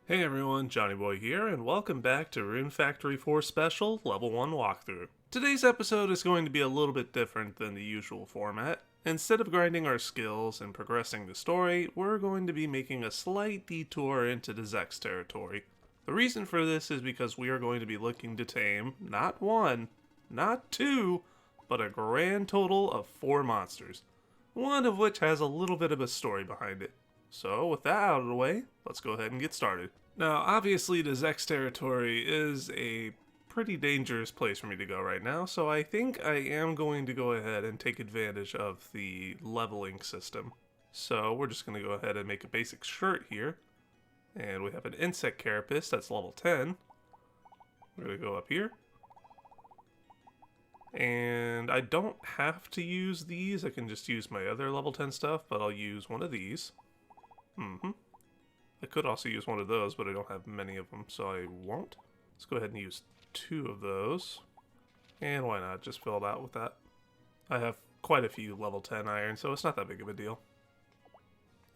Hey everyone, Johnny Boy here, and welcome back to Rune Factory 4 Special Level 1 Walkthrough. Today's episode is going to be a little bit different than the usual format. Instead of grinding our skills and progressing the story, we're going to be making a slight detour into the Sechs Territory. The reason for this is because we are going to be looking to tame, not one, not two, but a grand total of 4 monsters. One of which has a little bit of a story behind it. So, with that out of the way, let's go ahead and get started. Now, obviously, the Sechs Territory is a pretty dangerous place for me to go right now, so I think I am going to go ahead and take advantage of the leveling system. So, we're just going to go ahead and make a basic shirt here. And we have an insect carapace that's level 10. We're going to go up here. And I don't have to use these, I can just use my other level 10 stuff, but I'll use one of these. I could also use one of those, but I don't have many of them, so I won't. Let's go ahead and use 2 of those. And why not just fill it out with that? I have quite a few level 10 iron, so it's not that big of a deal.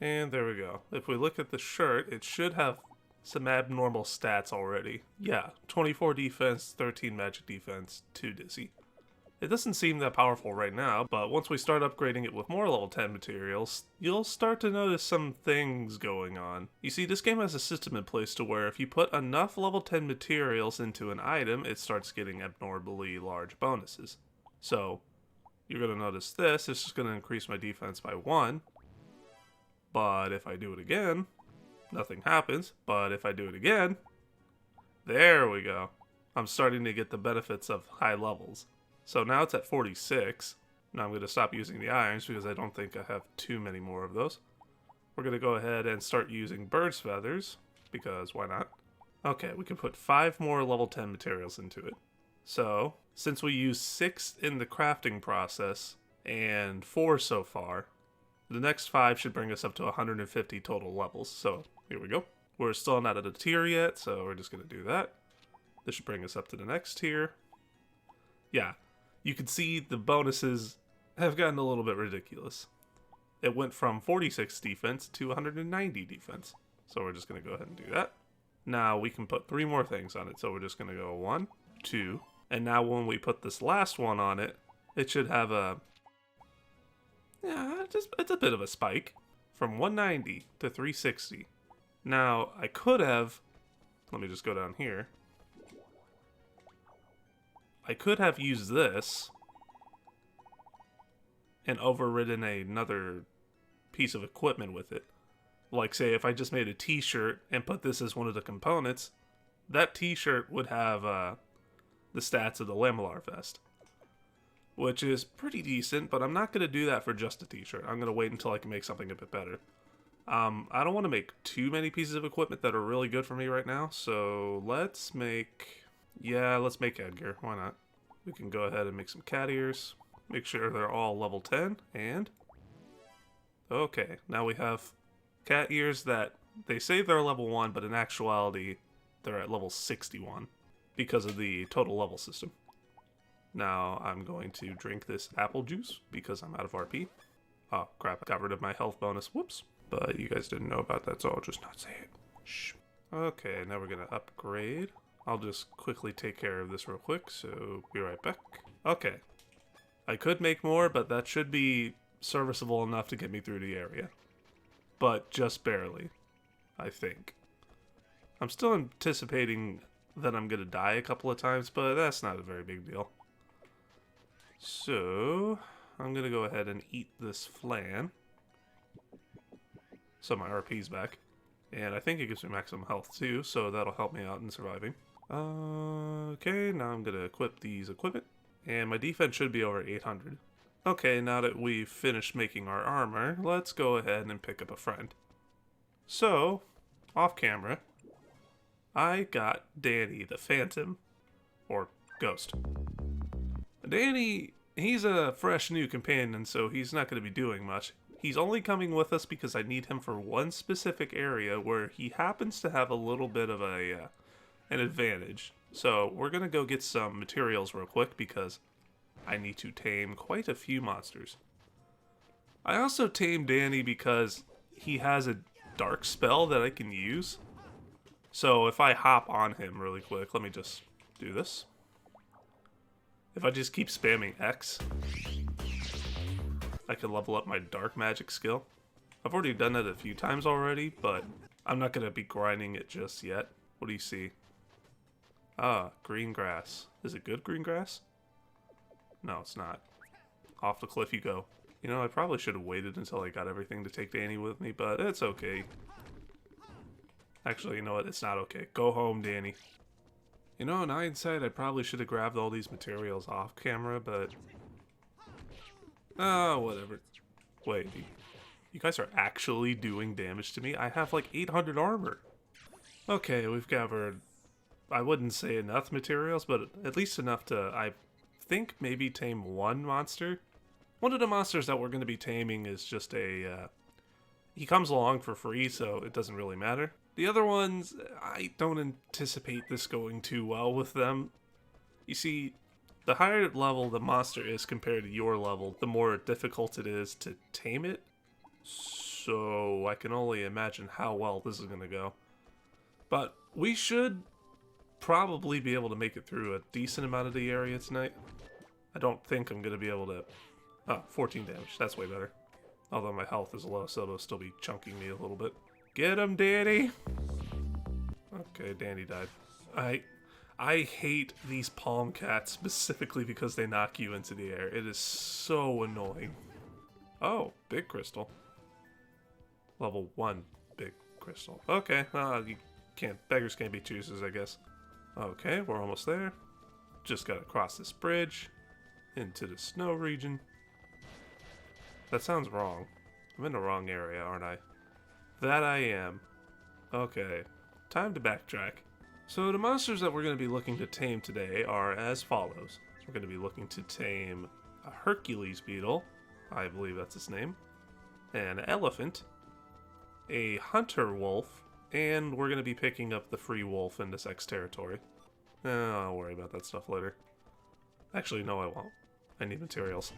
And there we go. If we look at the shirt, it should have some abnormal stats already. Yeah, 24 defense, 13 magic defense, 2 dizzy. It doesn't seem that powerful right now, but once we start upgrading it with more level 10 materials, you'll start to notice some things going on. You see, this game has a system in place to where if you put enough level 10 materials into an item, it starts getting abnormally large bonuses. So, you're going to notice this, it's just going to increase my defense by 1. But if I do it again, nothing happens. But if I do it again, there we go. I'm starting to get the benefits of high levels. So now it's at 46. Now I'm going to stop using the irons because I don't think I have too many more of those. We're going to go ahead and start using bird's feathers, because why not? Okay, we can put 5 more level 10 materials into it. So, since we use 6 in the crafting process, and 4 so far, the next 5 should bring us up to 150 total levels. So, here we go. We're still not at a tier yet, so we're just going to do that. This should bring us up to the next tier. Yeah. You can see the bonuses have gotten a little bit ridiculous. It went from 46 defense to 190 defense. So we're just going to go ahead and do that. Now we can put 3 more things on it. So we're just going to go 1, 2. And now when we put this last one on it, it should have a... yeah, it's a bit of a spike. From 190 to 360. Now I could have... let me just go down here. I could have used this and overridden another piece of equipment with it. Like, say, if I just made a t-shirt and put this as one of the components, that t-shirt would have the stats of the Lamellar vest, which is pretty decent, but I'm not going to do that for just a t-shirt. I'm going to wait until I can make something a bit better. I don't want to make too many pieces of equipment that are really good for me right now, so let's make... yeah, let's make headgear. Why not? We can go ahead and make some cat ears. Make sure they're all level 10. And... okay, now we have cat ears that they say they're level 1, but in actuality, they're at level 61 because of the total level system. Now, I'm going to drink this apple juice because I'm out of RP. Oh, crap. I got rid of my health bonus. Whoops. But you guys didn't know about that, so I'll just not say it. Shh. Okay, now we're going to upgrade. I'll just quickly take care of this real quick, so be right back. Okay. I could make more, but that should be serviceable enough to get me through the area. But just barely, I think. I'm still anticipating that I'm going to die a couple of times, but that's not a very big deal. So, I'm going to go ahead and eat this flan. So my RP's back. And I think it gives me maximum health too, so that'll help me out in surviving. Okay, now I'm going to equip these equipment. And my defense should be over 800. Okay, now that we've finished making our armor, let's go ahead and pick up a friend. So, off camera, I got Danny the Phantom, or Ghost. Danny, he's a fresh new companion, so he's not going to be doing much. He's only coming with us because I need him for one specific area where he happens to have a little bit of an advantage. So we're going to go get some materials real quick because I need to tame quite a few monsters. I also tamed Danny because he has a dark spell that I can use. So if I hop on him really quick, let me just do this. If I just keep spamming X, I can level up my dark magic skill. I've already done that a few times already, but I'm not going to be grinding it just yet. What do you see? Ah, green grass. Is it good green grass? No, it's not. Off the cliff you go. You know, I probably should have waited until I got everything to take Danny with me, but it's okay. Actually, you know what? It's not okay. Go home, Danny. You know, in hindsight, I probably should have grabbed all these materials off camera, but... oh, whatever. Wait, you guys are actually doing damage to me? I have like 800 armor. Okay, we've gathered, I wouldn't say enough materials, but at least enough to, I think, maybe tame one monster. One of the monsters that we're going to be taming is just a, he comes along for free, so it doesn't really matter. The other ones, I don't anticipate this going too well with them. You see, the higher level the monster is compared to your level, the more difficult it is to tame it. So I can only imagine how well this is going to go. But we should probably be able to make it through a decent amount of the area tonight. I don't think I'm going to be able to... oh, 14 damage. That's way better. Although my health is low, so it'll still be chunking me a little bit. Get him, Danny! Okay, Danny died. I hate these palm cats specifically because they knock you into the air. It is so annoying. Oh, big crystal. Level 1 big crystal. Okay, you can't, beggars can't be choosers, I guess. Okay, we're almost there. Just gotta cross this bridge into the snow region. That sounds wrong. I'm in the wrong area, aren't I? That I am. Okay, time to backtrack. So the monsters that we're going to be looking to tame today are as follows. We're going to be looking to tame a Hercules Beetle, I believe that's its name, an elephant, a hunter wolf, and we're going to be picking up the free wolf in the Sechs Territory. I'll worry about that stuff later. Actually, no I won't. I need materials.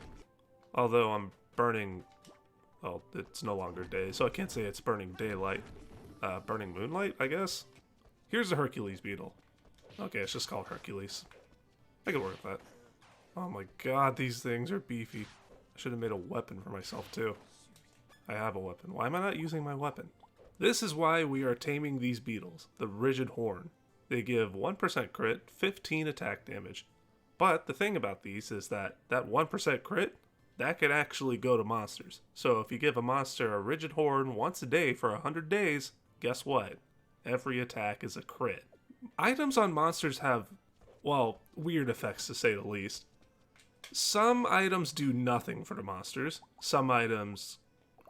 Although I'm burning... well, it's no longer day, so I can't say it's burning daylight. Burning moonlight, I guess? Here's the Hercules Beetle. Okay, it's just called Hercules. I can work with that. Oh my god, these things are beefy. I should have made a weapon for myself, too. I have a weapon. Why am I not using my weapon? This is why we are taming these beetles. The Rigid Horn. They give 1% crit, 15 attack damage. But the thing about these is that 1% crit, that could actually go to monsters. So if you give a monster a Rigid Horn once a day for 100 days, guess what? Every attack is a crit. Items on monsters have, well, weird effects to say the least. Some items do nothing for the monsters. Some items,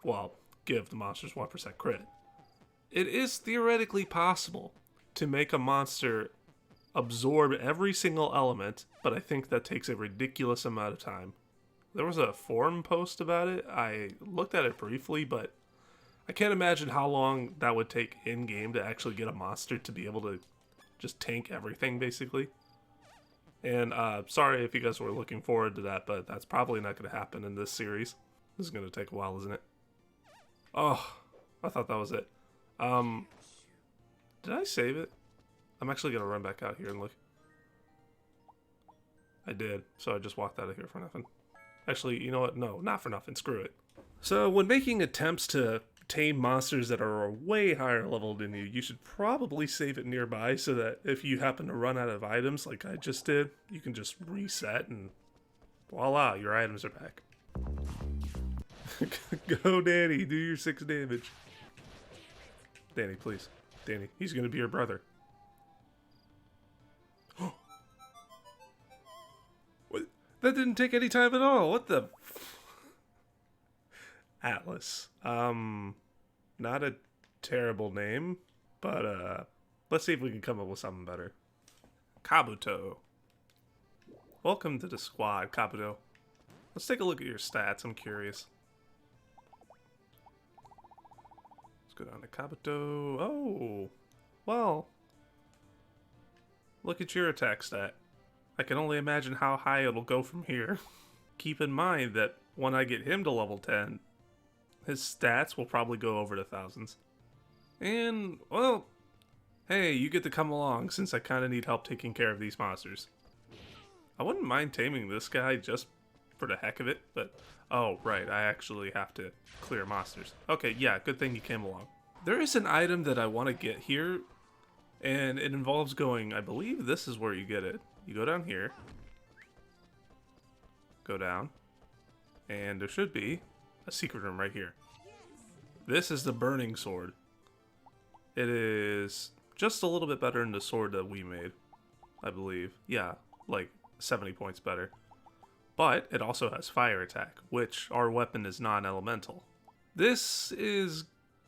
well, give the monsters 1% crit. It is theoretically possible to make a monster absorb every single element, but I think that takes a ridiculous amount of time. There was a forum post about it. I looked at it briefly, but I can't imagine how long that would take in-game to actually get a monster to be able to just tank everything, basically. And sorry if you guys were looking forward to that, but that's probably not going to happen in this series. This is going to take a while, isn't it? Oh, I thought that was it. Did I save it? I'm actually going to run back out here and look. I did, so I just walked out of here for nothing. Actually, you know what? No, not for nothing. Screw it. So when making attempts to tame monsters that are way higher level than you, you should probably save it nearby so that if you happen to run out of items like I just did, you can just reset and voila, your items are back. Go, Danny. Do your 6 damage. Danny, please. Danny, he's going to be your brother. What? That didn't take any time at all. What the... Atlas. Not a terrible name, but let's see if we can come up with something better. Kabuto. Welcome to the squad, Kabuto. Let's take a look at your stats. I'm curious. Let's go down to Kabuto. Oh, well. Look at your attack stat. I can only imagine how high it'll go from here. Keep in mind that when I get him to level 10, his stats will probably go over the thousands. And, well, Hey, you get to come along since I kind of need help taking care of these monsters. I wouldn't mind taming this guy just for the heck of it, but... Oh, right, I actually have to clear monsters. Okay, yeah, good thing you came along. There is an item that I want to get here, and it involves going... I believe this is where you get it. You go down here. Go down. And there should be a secret room right here. This is the burning sword. It is just a little bit better than the sword that we made, I believe. Yeah, like 70 points better. But it also has fire attack, which our weapon is non-elemental. This is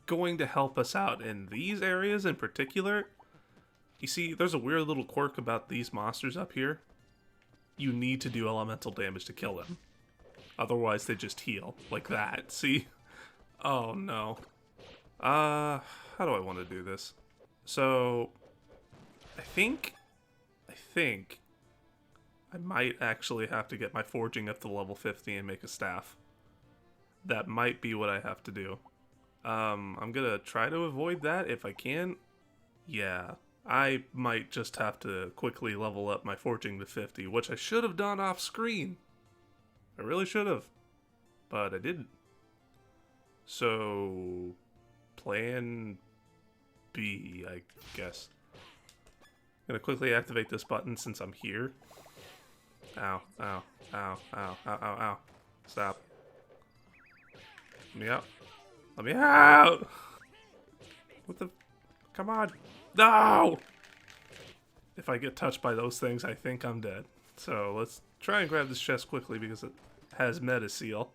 going to help us out in these areas in particular. You see, there's a weird little quirk about these monsters up here. You need to do elemental damage to kill them. Otherwise, they just heal, like that. See? Oh, no. How do I want to do this? So, I think I might actually have to get my forging up to level 50 and make a staff. That might be what I have to do. I'm gonna try to avoid that if I can. Yeah, I might just have to quickly level up my forging to 50, which I should have done off screen. I really should have, but I didn't. So, plan B, I guess. I'm gonna quickly activate this button since I'm here. Ow, ow, ow, ow, ow, ow, ow. Stop. Let me out. Let me out! What the? Come on. No! If I get touched by those things, I think I'm dead. So let's try and grab this chest quickly because it has meta seal.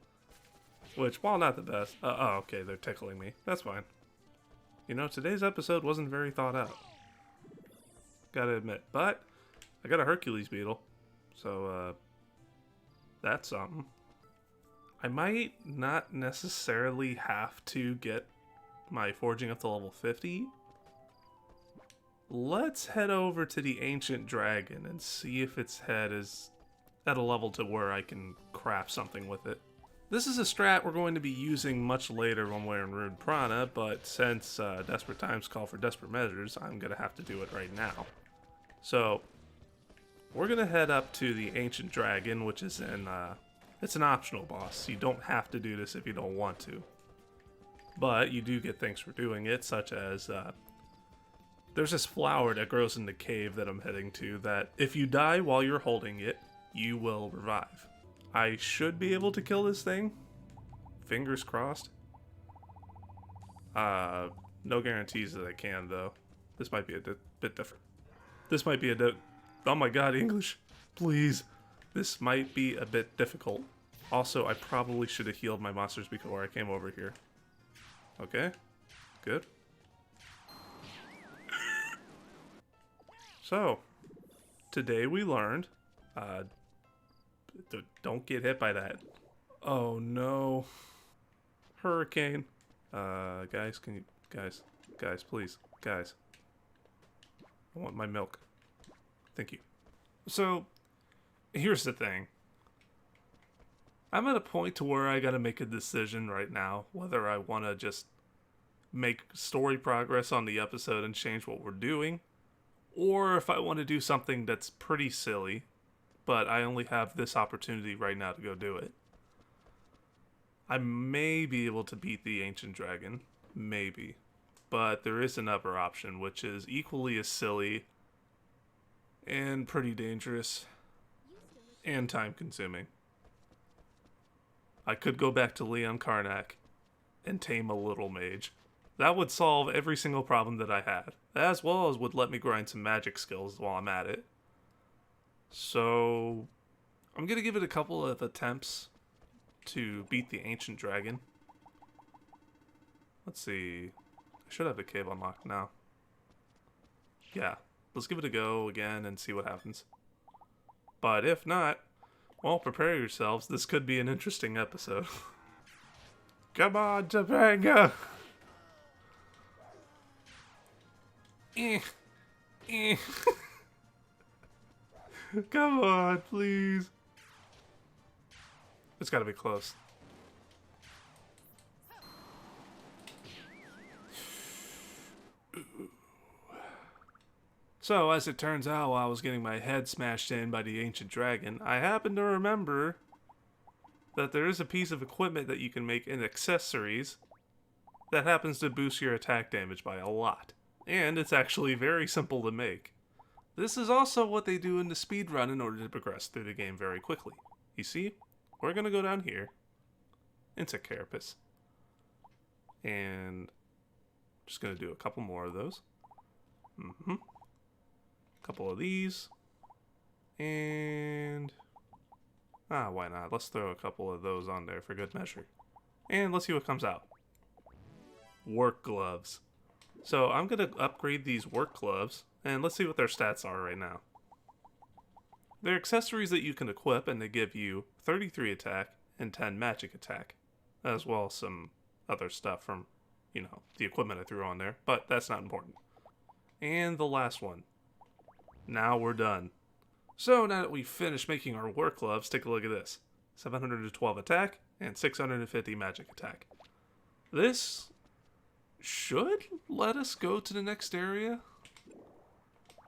Which, while not the best... oh, okay, they're tickling me. That's fine. You know, today's episode wasn't very thought out. Gotta admit. But, I got a Hercules Beetle. So, that's something. I might not necessarily have to get my forging up to level 50. Let's head over to the Ancient Dragon and see if its head is at a level to where I can craft something with it. This is a strat we're going to be using much later when we're in Rune Prana, but since desperate times call for desperate measures, I'm going to have to do it right now. So, we're going to head up to the Ancient Dragon, which is in, it's an optional boss. You don't have to do this if you don't want to. But you do get things for doing it, such as, there's this flower that grows in the cave that I'm heading to that if you die while you're holding it, you will revive. I should be able to kill this thing. Fingers crossed. No guarantees that I can, though. This might be a bit different. This might be oh my god, English. Please. This might be a bit difficult. Also, I probably should have healed my monsters before I came over here. Okay. Good. So, today we learned, don't get hit by that. Oh no. Hurricane. Guys, guys, please, guys. I want my milk. Thank you. So, here's the thing. I'm at a point to where I gotta make a decision right now, whether I want to just make story progress on the episode and change what we're doing, or if I want to do something that's pretty silly, but I only have this opportunity right now to go do it. I may be able to beat the Ancient Dragon, maybe, but there is another option, which is equally as silly and pretty dangerous and time-consuming. I could go back to Leon Karnak and tame a little mage. That would solve every single problem that I had, as well as would let me grind some magic skills while I'm at it. So, I'm going to give it a couple of attempts to beat the Ancient Dragon. Let's see. I should have the cave unlocked now. Yeah, let's give it a go again and see what happens. But if not, well, prepare yourselves. This could be an interesting episode. Come on, Topanga! Come on, please. It's gotta be close. So, as it turns out, while I was getting my head smashed in by the ancient dragon, I happened to remember that there is a piece of equipment that you can make in accessories that happens to boost your attack damage by a lot. And it's actually very simple to make. This is also what they do in the speedrun in order to progress through the game very quickly. You see, we're going to go down here into Carapace. And just going to do a couple more of those. Couple of these. And why not? Let's throw a couple of those on there for good measure. And let's see what comes out. Work gloves. So I'm going to upgrade these work gloves, and let's see what their stats are right now. They're accessories that you can equip, and they give you 33 attack and 10 magic attack, as well as some other stuff from, you know, the equipment I threw on there, but that's not important. And the last one. Now we're done. So now that we've finished making our work gloves, take a look at this. 712 attack and 650 magic attack. This should let us go to the next area.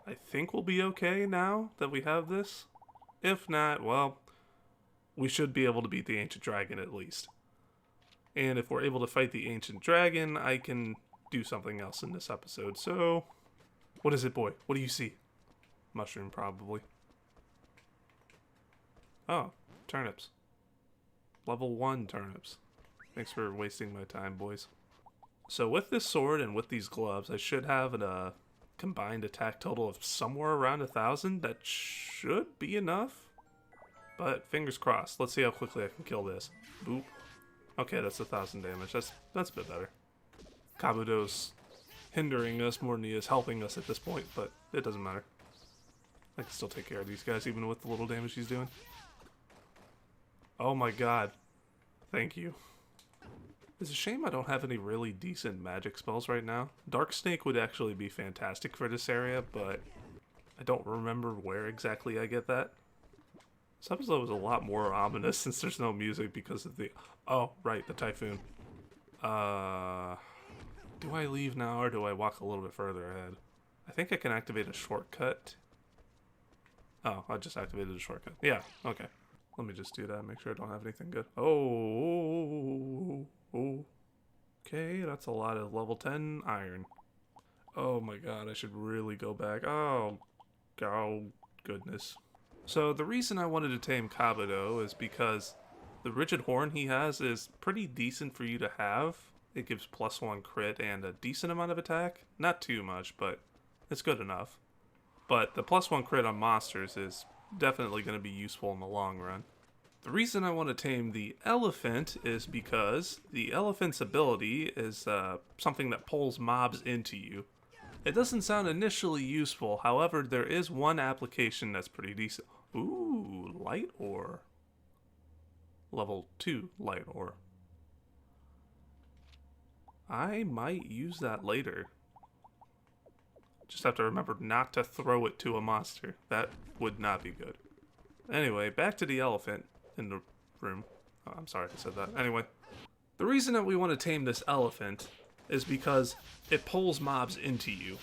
I think we'll be okay now that we have this. If not, well, we should be able to beat the ancient dragon at least. And if we're able to fight the ancient dragon, I can do something else in this episode. So, what is it, boy? What do you see? Mushroom, probably. Oh, turnips. Level 1 turnips. Thanks for wasting my time, boys. So with this sword and with these gloves, I should have a combined attack total of somewhere around 1,000. That should be enough. But fingers crossed. Let's see how quickly I can kill this. Boop. Okay, that's 1,000 damage. That's a bit better. Kabuto's hindering us more than he is helping us at this point, but it doesn't matter. I can still take care of these guys even with the little damage he's doing. Oh my god. Thank you. It's a shame I don't have any really decent magic spells right now. Dark Snake would actually be fantastic for this area, but I don't remember where exactly I get that. This episode was a lot more ominous since there's no music because of the... Oh, right, the typhoon. Do I leave now or do I walk a little bit further ahead? I think I can activate a shortcut. Oh, I just activated a shortcut. Yeah, okay. Let me just do that, make sure I don't have anything good. Oh, okay, that's a lot of level 10 iron. Oh my god, I should really go back. Oh, goodness. So the reason I wanted to tame Kabuto is because the rigid horn he has is pretty decent for you to have. It gives +1 crit and a decent amount of attack. Not too much, but it's good enough. But the +1 crit on monsters is definitely going to be useful in the long run. The reason I want to tame the elephant is because the elephant's ability is something that pulls mobs into you. It doesn't sound initially useful, however, there is one application that's pretty decent. Ooh, light ore. Level 2 light ore. I might use that later. Just have to remember not to throw it to a monster. That would not be good. Anyway, back to the elephant in the room. Oh, I'm sorry I said that. Anyway, the reason that we want to tame this elephant is because it pulls mobs into you.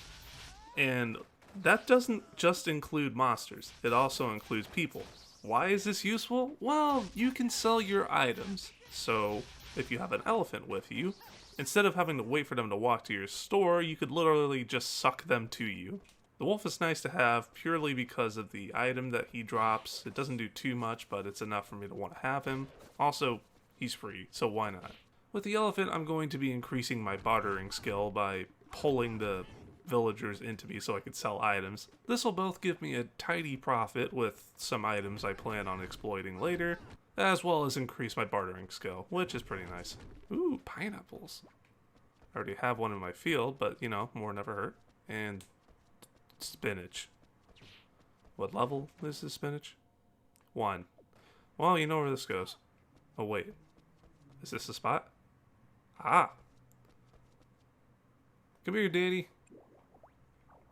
And that doesn't just include monsters. It also includes people. Why is this useful? Well, you can sell your items. So, if you have an elephant with you, instead of having to wait for them to walk to your store, you could literally just suck them to you. The wolf is nice to have purely because of the item that he drops. It doesn't do too much, but it's enough for me to want to have him. Also, he's free, so why not? With the elephant, I'm going to be increasing my bartering skill by pulling the villagers into me so I could sell items. This will both give me a tidy profit with some items I plan on exploiting later, as well as increase my bartering skill, which is pretty nice. Ooh, pineapples. I already have one in my field, but, you know, more never hurt. And spinach. What level is this spinach? 1. Well, you know where this goes. Oh, wait. Is this the spot? Ah. Come here, Danny.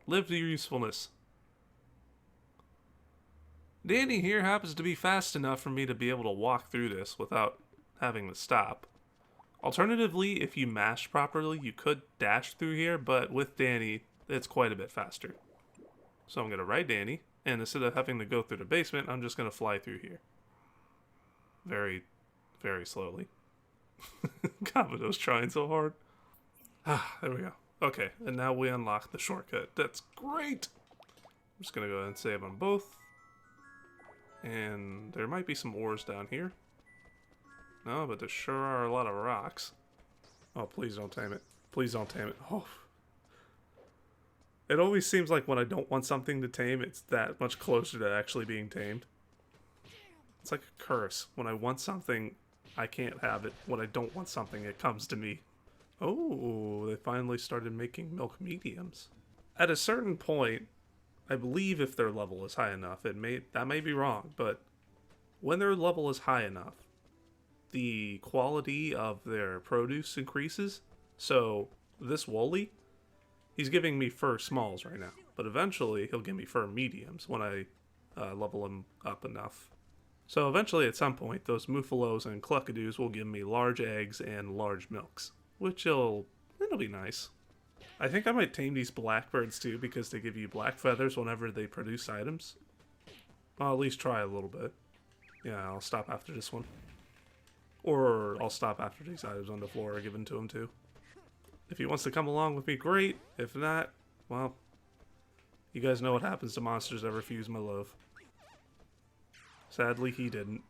Live to your usefulness. Danny here happens to be fast enough for me to be able to walk through this without having to stop. Alternatively, if you mash properly, you could dash through here, but with Danny, it's quite a bit faster. So I'm going to ride Danny, and instead of having to go through the basement, I'm just going to fly through here. Very, very slowly. Kabuto's trying so hard. Ah, there we go. Okay, and now we unlock the shortcut. That's great! I'm just going to go ahead and save on both. And there might be some ores down here. No, but there sure are a lot of rocks. Oh, please don't tame it. Please don't tame it. Oh. It always seems like when I don't want something to tame, it's that much closer to actually being tamed. It's like a curse. When I want something, I can't have it. When I don't want something, it comes to me. Oh, they finally started making milk mediums. At a certain point, I believe if their level is high enough, that may be wrong, but when their level is high enough, the quality of their produce increases. So this Wooly, he's giving me fur smalls right now, but eventually he'll give me fur mediums when I level him up enough. So eventually at some point, those Muffalos and Cluckadoos will give me large eggs and large milks, which it'll be nice. I think I might tame these blackbirds too, because they give you black feathers whenever they produce items. I'll at least try a little bit. Yeah, I'll stop after this one. Or I'll stop after these items on the floor are given to him too. If he wants to come along with me, great. If not, well, you guys know what happens to monsters that refuse my love. Sadly, he didn't.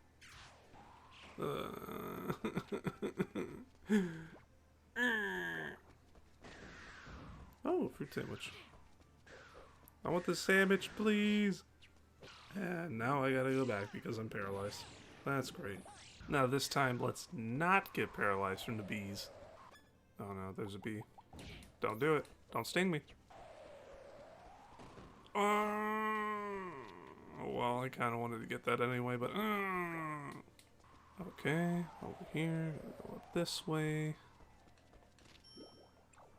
Oh, fruit sandwich. I want the sandwich, please. And now I gotta go back because I'm paralyzed. That's great. Now this time, let's not get paralyzed from the bees. Oh no, there's a bee. Don't do it. Don't sting me. Well, I kind of wanted to get that anyway, but... Okay, over here. Go up this way.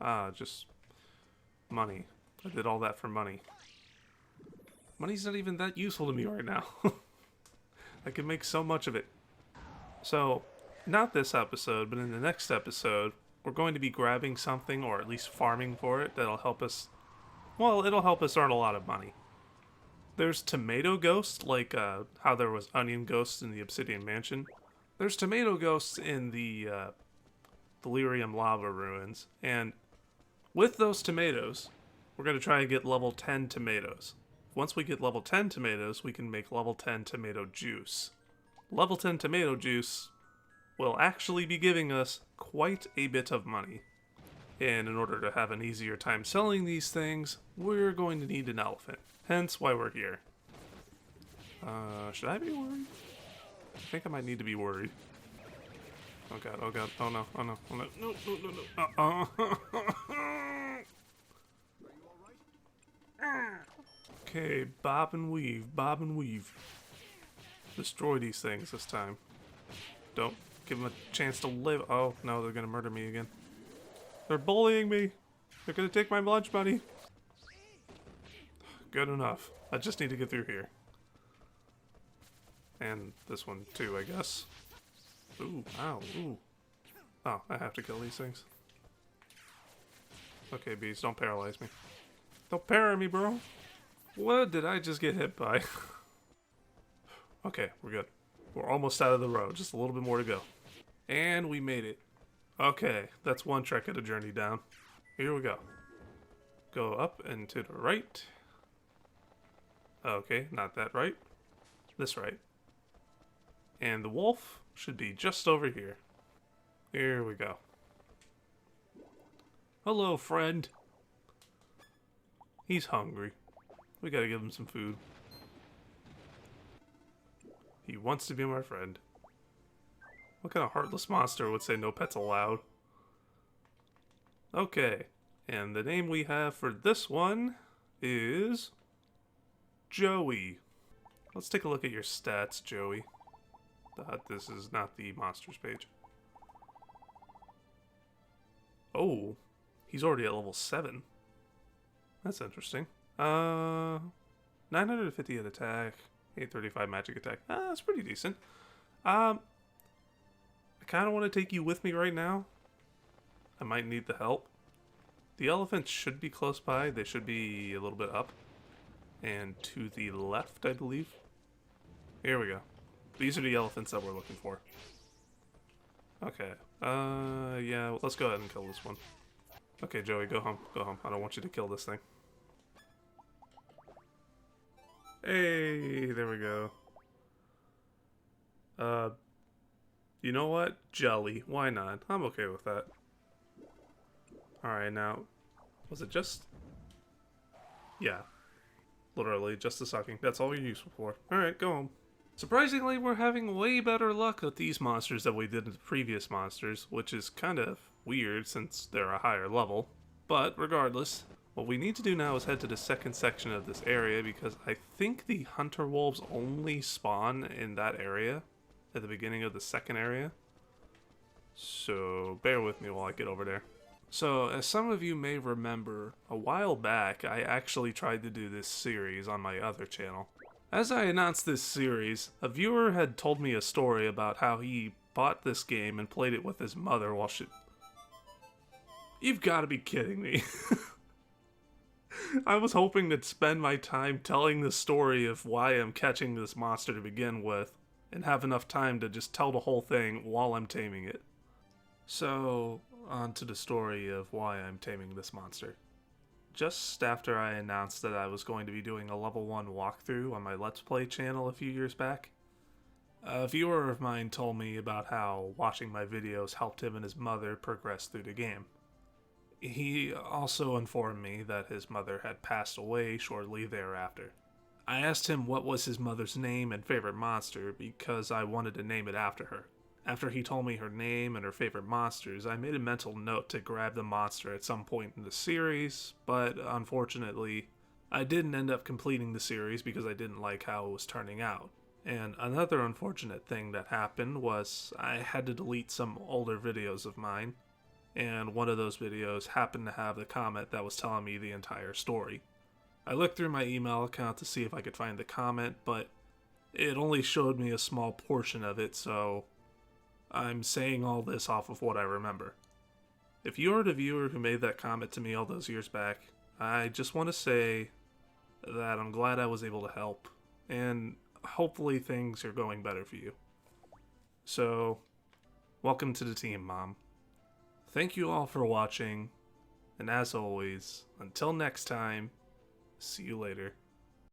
Ah, just... money. I did all that for money. Money's not even that useful to me right now. I can make so much of it. So, not this episode, but in the next episode, we're going to be grabbing something, or at least farming for it, that'll help us... Well, it'll help us earn a lot of money. There's tomato ghosts, like how there was onion ghosts in the Obsidian Mansion. There's tomato ghosts in the Delirium Lava Ruins, and with those tomatoes, we're going to try and get level 10 tomatoes. Once we get level 10 tomatoes, we can make level 10 tomato juice. Level 10 tomato juice will actually be giving us quite a bit of money. And in order to have an easier time selling these things, we're going to need an elephant. Hence why we're here. Should I be worried? I think I might need to be worried. Oh god, oh god, oh no, oh no, oh no, no, no, no, Okay, bob and weave, bob and weave. Destroy these things this time. Don't give them a chance to live. Oh, no, they're gonna murder me again. They're bullying me. They're gonna take my lunch money. Good enough. I just need to get through here. And this one too, I guess. Ooh, ow, ooh. Oh, I have to kill these things. Okay, bees, don't paralyze me. Don't para me, bro. What did I just get hit by? Okay, we're good. We're almost out of the road. Just a little bit more to go. And we made it. Okay, that's one trek of the journey down. Here we go. Go up and to the right. Okay, not that right. This right. And the wolf should be just over here. Here we go. Hello, friend. He's hungry. We gotta give him some food. He wants to be my friend. What kind of heartless monster would say no pets allowed? Okay, and the name we have for this one is Joey. Let's take a look at your stats, Joey. This is not the monsters page. Oh, he's already at level 7. That's interesting. 950 at attack, 835 magic attack. That's pretty decent. I kind of want to take you with me right now. I might need the help. The elephants should be close by. They should be a little bit up. and to the left, I believe. Here we go. These are the elephants that we're looking for. Okay. Yeah, let's go ahead and kill this one. Okay, Joey, go home. Go home. I don't want you to kill this thing. Hey, there we go. You know what? Jelly. Why not? I'm okay with that. Alright, now, was it just... Yeah. Literally, just the sucking. That's all you're useful for. Alright, go home. Surprisingly, we're having way better luck with these monsters than we did with the previous monsters, which is kind of weird since they're a higher level. But, regardless, what we need to do now is head to the second section of this area, because I think the hunter wolves only spawn in that area at the beginning of the second area. So, bear with me while I get over there. So, as some of you may remember, a while back I actually tried to do this series on my other channel. As I announced this series, a viewer had told me a story about how he bought this game and played it with his mother while she... You've got to be kidding me. I was hoping to spend my time telling the story of why I'm catching this monster to begin with, and have enough time to just tell the whole thing while I'm taming it. So, on to the story of why I'm taming this monster. Just after I announced that I was going to be doing a level 1 walkthrough on my Let's Play channel a few years back, a viewer of mine told me about how watching my videos helped him and his mother progress through the game. He also informed me that his mother had passed away shortly thereafter. I asked him what was his mother's name and favorite monster because I wanted to name it after her. After he told me her name and her favorite monsters, I made a mental note to grab the monster at some point in the series, but unfortunately, I didn't end up completing the series because I didn't like how it was turning out. And another unfortunate thing that happened was I had to delete some older videos of mine, and one of those videos happened to have the comment that was telling me the entire story. I looked through my email account to see if I could find the comment, but it only showed me a small portion of it, so I'm saying all this off of what I remember. If you are the viewer who made that comment to me all those years back, I just want to say that I'm glad I was able to help, and hopefully things are going better for you. So, welcome to the team, Mom. Thank you all for watching, and as always, until next time, see you later.